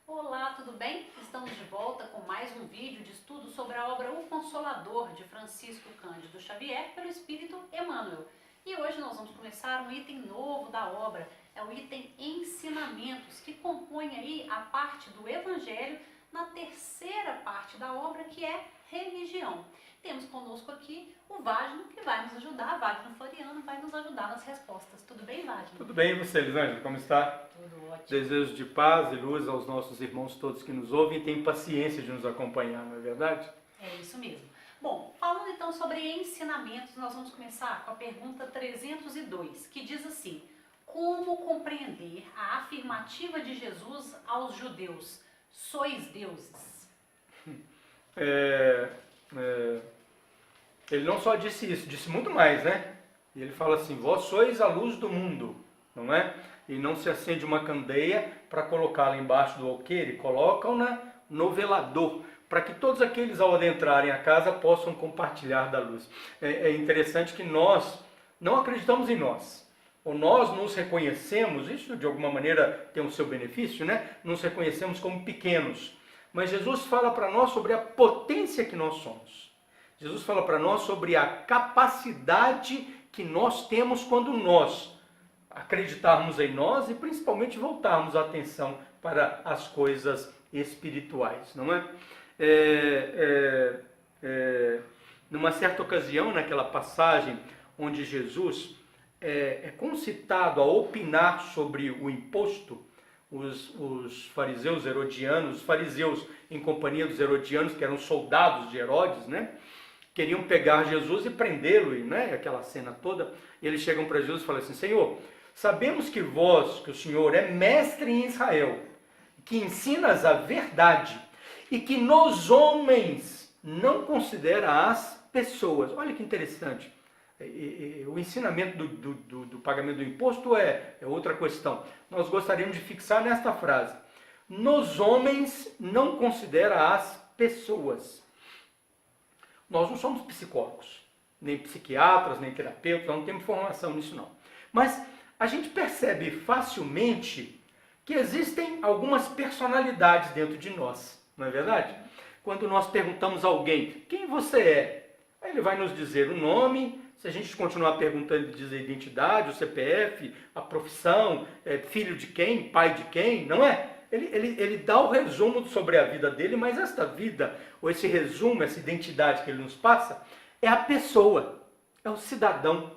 Olá, tudo bem? Estamos de volta com mais um vídeo de estudo sobre a obra O Consolador, de Francisco Cândido Xavier, pelo Espírito Emmanuel. E hoje nós vamos começar um item novo da obra, é o item Ensinamentos, que compõe aí a parte do Evangelho na terceira parte da obra, que é Religião. Temos conosco aqui o Wagner, que vai nos ajudar, Wagner Floriano, vai nos ajudar nas respostas. Tudo bem, Wagner? Tudo bem, e você, Elisângela? Como está? Tudo ótimo. Desejo de paz e luz aos nossos irmãos todos que nos ouvem e têm paciência de nos acompanhar, não é verdade? É isso mesmo. Bom, falando então sobre ensinamentos, nós vamos começar com a pergunta 302, que diz assim: como compreender a afirmativa de Jesus aos judeus? Sois deuses. Ele não só disse isso, disse muito mais, né? E ele fala assim: vós sois a luz do mundo, não é? E não se acende uma candeia para colocá-la embaixo do alqueire, colocam-na no velador, para que todos aqueles ao adentrarem a casa possam compartilhar da luz. É interessante que nós não acreditamos em nós, ou nós nos reconhecemos, isso de alguma maneira tem o seu benefício, né? Nos reconhecemos como pequenos. Mas Jesus fala para nós sobre a potência que nós somos. Jesus fala para nós sobre a capacidade que nós temos quando nós acreditarmos em nós e principalmente voltarmos a atenção para as coisas espirituais, não é? Numa certa ocasião, naquela passagem onde Jesus é concitado a opinar sobre o imposto, os fariseus herodianos, os fariseus em companhia dos herodianos, que eram soldados de Herodes, né? Queriam pegar Jesus e prendê-lo, né? Aquela cena toda. E eles chegam para Jesus e falam assim: Senhor, sabemos que o Senhor é mestre em Israel, que ensinas a verdade e que nos homens não considera as pessoas. Olha que interessante. O ensinamento do pagamento do imposto é outra questão. Nós gostaríamos de fixar nesta frase: nos homens não considera as pessoas. Nós não somos psicólogos, nem psiquiatras, nem terapeutas, nós não temos formação nisso não. Mas a gente percebe facilmente que existem algumas personalidades dentro de nós, não é verdade? Quando nós perguntamos a alguém: quem você é? Aí ele vai nos dizer o nome. Se a gente continuar perguntando, ele diz a identidade, o CPF, a profissão, filho de quem, pai de quem, não é? Ele dá o resumo sobre a vida dele, mas esta vida, ou esse resumo, essa identidade que ele nos passa, é a pessoa, é o cidadão,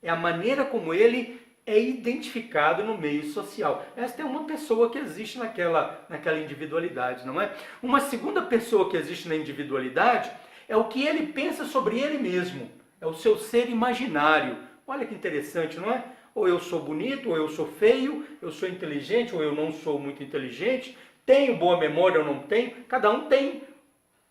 é a maneira como ele é identificado no meio social. Esta é uma pessoa que existe naquela individualidade, não é? Uma segunda pessoa que existe na individualidade é o que ele pensa sobre ele mesmo, é o seu ser imaginário. Olha que interessante, não é? Ou eu sou bonito, ou eu sou feio, eu sou inteligente, ou eu não sou muito inteligente, tenho boa memória ou não tenho. Cada um tem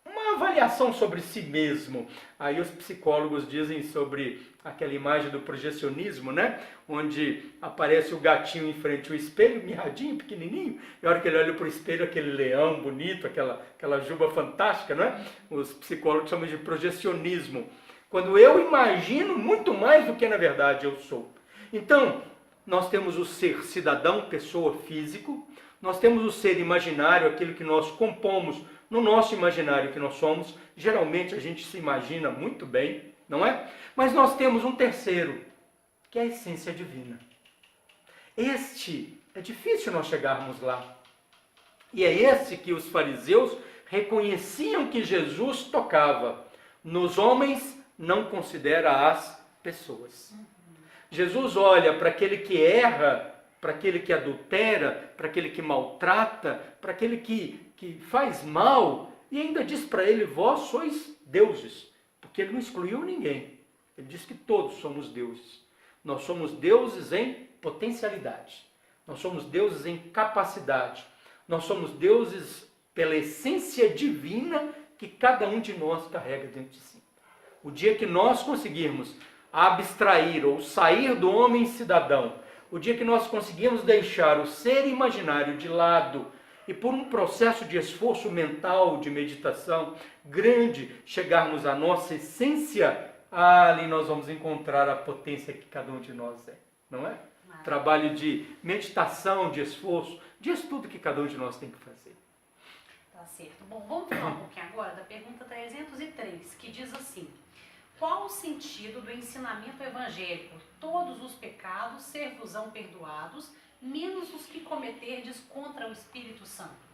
uma avaliação sobre si mesmo. Aí os psicólogos dizem sobre aquela imagem do projecionismo, né? Onde aparece o gatinho em frente ao espelho, mirradinho, pequenininho, e a hora que ele olha para o espelho, aquele leão bonito, aquela juba fantástica, não é? Os psicólogos chamam de projecionismo. Quando eu imagino muito mais do que na verdade eu sou. Então, nós temos o ser cidadão, pessoa, físico. Nós temos o ser imaginário, aquilo que nós compomos no nosso imaginário que nós somos. Geralmente a gente se imagina muito bem, não é? Mas nós temos um terceiro, que é a essência divina. Este é difícil nós chegarmos lá. E é esse que os fariseus reconheciam que Jesus tocava. Nos homens não considera as pessoas. Jesus olha para aquele que erra, para aquele que adultera, para aquele que maltrata, para aquele que faz mal, e ainda diz para ele: vós sois deuses, porque ele não excluiu ninguém. Ele diz que todos somos deuses. Nós somos deuses em potencialidade, nós somos deuses em capacidade, nós somos deuses pela essência divina que cada um de nós carrega dentro de si. O dia que nós conseguirmos abstrair ou sair do homem cidadão, o dia que nós conseguirmos deixar o ser imaginário de lado e por um processo de esforço mental, de meditação grande, chegarmos à nossa essência, ali nós vamos encontrar a potência que cada um de nós é, não é? Trabalho de meditação, de esforço, de estudo que cada um de nós tem que fazer. Tá certo. Bom, vamos falar um pouquinho agora da pergunta 303, que diz assim: qual o sentido do ensinamento evangélico? Todos os pecados ser-vos-ão perdoados, menos os que cometerdes contra o Espírito Santo.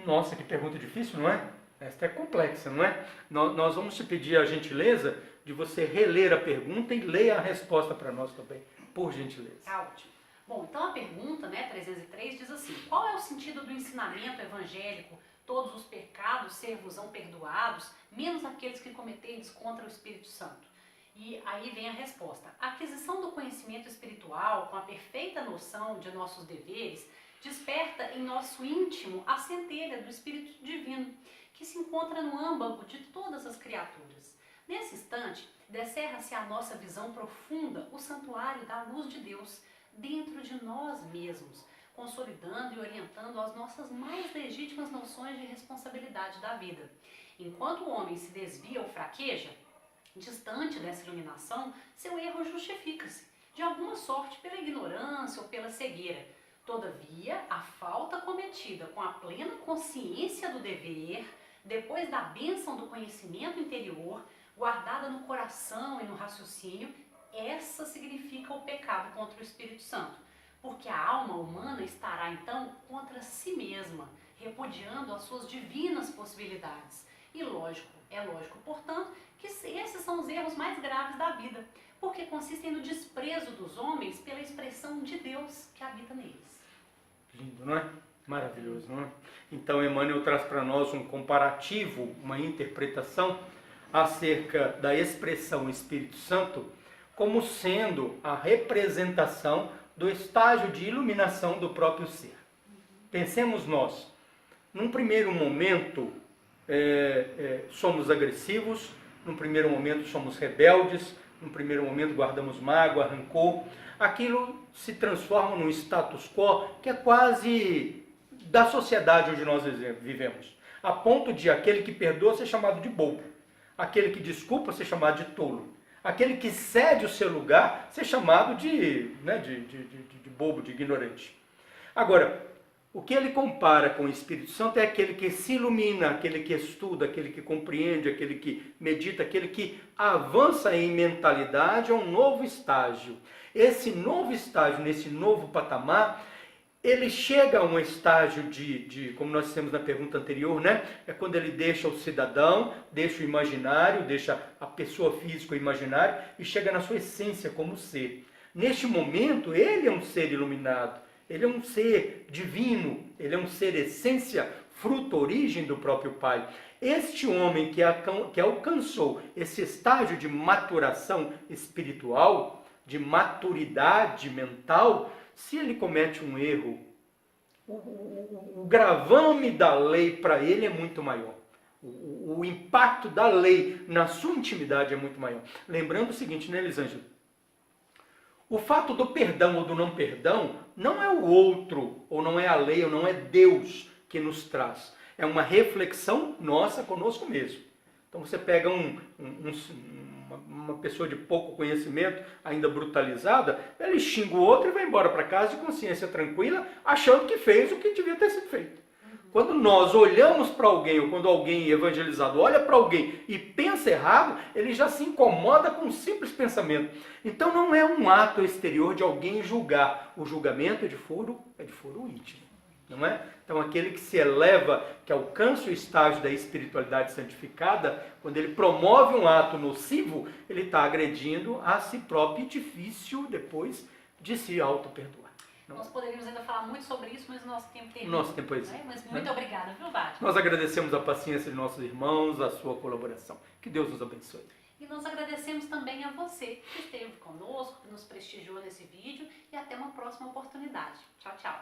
Nossa, que pergunta difícil, não é? Esta é complexa, não é? Nós vamos te pedir a gentileza de você reler a pergunta e ler a resposta para nós também, por gentileza. Tá ótimo. Bom, então a pergunta, 303, diz assim: qual é o sentido do ensinamento evangélico? Todos os pecados ser-vos-ão perdoados, menos aqueles que cometerdes contra o Espírito Santo. E aí vem a resposta. A aquisição do conhecimento espiritual, com a perfeita noção de nossos deveres, desperta em nosso íntimo a centelha do Espírito Divino, que se encontra no âmago de todas as criaturas. Nesse instante, descerra-se à nossa visão profunda o santuário da luz de Deus, dentro de nós mesmos, consolidando e orientando as nossas mais legítimas noções de responsabilidade da vida. Enquanto o homem se desvia ou fraqueja, distante dessa iluminação, seu erro justifica-se, de alguma sorte pela ignorância ou pela cegueira. Todavia, a falta cometida com a plena consciência do dever, depois da bênção do conhecimento interior, guardada no coração e no raciocínio, essa significa o pecado contra o Espírito Santo, porque a alma humana estará então contra si mesma, repudiando as suas divinas possibilidades. E é lógico, portanto, que esses são os erros mais graves da vida, porque consistem no desprezo dos homens pela expressão de Deus que habita neles. Lindo, não é? Maravilhoso, não é? Então, Emmanuel traz para nós um comparativo, uma interpretação acerca da expressão Espírito Santo como sendo a representação do estágio de iluminação do próprio ser. Pensemos nós, num primeiro momento somos agressivos, num primeiro momento somos rebeldes, num primeiro momento guardamos mágoa, rancor. Aquilo se transforma num status quo que é quase da sociedade onde nós vivemos, a ponto de aquele que perdoa ser chamado de bobo, aquele que desculpa ser chamado de tolo, aquele que cede o seu lugar ser chamado de bobo, de ignorante. Agora, o que ele compara com o Espírito Santo é aquele que se ilumina, aquele que estuda, aquele que compreende, aquele que medita, aquele que avança em mentalidade a um novo estágio. Esse novo estágio, nesse novo patamar, ele chega a um estágio como nós dissemos na pergunta anterior, né? É quando ele deixa o cidadão, deixa o imaginário, deixa a pessoa física o imaginário e chega na sua essência como ser. Neste momento, ele é um ser iluminado, ele é um ser divino, ele é um ser essência, fruto, origem do próprio Pai. Este homem que alcançou esse estágio de maturação espiritual, de maturidade mental, se ele comete um erro, o gravame da lei para ele é muito maior. O impacto da lei na sua intimidade é muito maior. Lembrando o seguinte, né, Elisângela? O fato do perdão ou do não perdão não é o outro, ou não é a lei, ou não é Deus que nos traz. É uma reflexão nossa conosco mesmo. Então você pega uma pessoa de pouco conhecimento, ainda brutalizada, ele xinga o outro e vai embora para casa de consciência tranquila, achando que fez o que devia ter sido feito. Quando nós olhamos para alguém, ou quando alguém evangelizado olha para alguém e pensa errado, ele já se incomoda com um simples pensamento. Então não é um ato exterior de alguém julgar. O julgamento é de foro íntimo. Não é? Então aquele que se eleva, que alcança o estágio da espiritualidade santificada, quando ele promove um ato nocivo, ele está agredindo a si próprio e difícil depois de se auto-perdoar. Nós poderíamos ainda falar muito sobre isso, mas o nosso tempo termina. Nosso tempo é isso. Mas muito obrigada, viu, Bárbara? Nós agradecemos a paciência de nossos irmãos, a sua colaboração. Que Deus nos abençoe. E nós agradecemos também a você que esteve conosco, que nos prestigiou nesse vídeo, e até uma próxima oportunidade. Tchau, tchau.